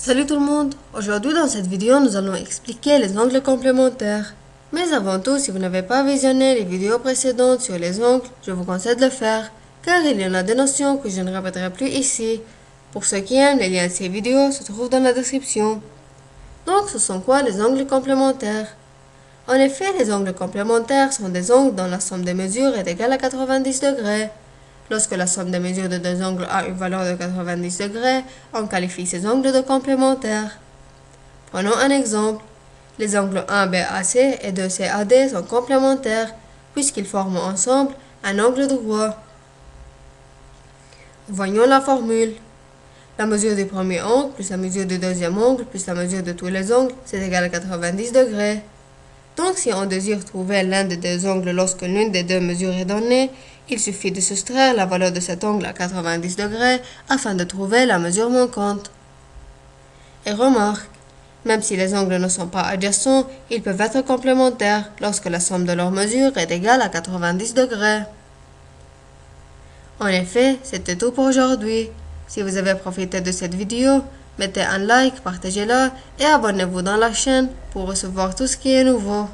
Salut tout le monde! Aujourd'hui dans cette vidéo nous allons expliquer les angles complémentaires. Mais avant tout, si vous n'avez pas visionné les vidéos précédentes sur les angles, je vous conseille de le faire, car il y en a des notions que je ne répéterai plus ici. Pour ceux qui aiment, les liens de ces vidéos se trouvent dans la description. Donc ce sont quoi les angles complémentaires? En effet, les angles complémentaires sont des angles dont la somme des mesures est égale à 90 degrés. Lorsque la somme des mesures de deux angles a une valeur de 90 degrés, on qualifie ces angles de complémentaires. Prenons un exemple. Les angles 1BAC et 2CAD sont complémentaires puisqu'ils forment ensemble un angle droit. Voyons la formule. La mesure du premier angle plus la mesure du deuxième angle plus la mesure de tous les angles, c'est égal à 90 degrés. Donc si on désire trouver l'un des deux angles lorsque l'une des deux mesures est donnée, il suffit de soustraire la valeur de cet angle à 90 degrés afin de trouver la mesure manquante. Et remarque, même si les angles ne sont pas adjacents, ils peuvent être complémentaires lorsque la somme de leurs mesures est égale à 90 degrés. En effet, c'était tout pour aujourd'hui. Si vous avez profité de cette vidéo, mettez un like, partagez-la et abonnez-vous dans la chaîne pour recevoir tout ce qui est nouveau.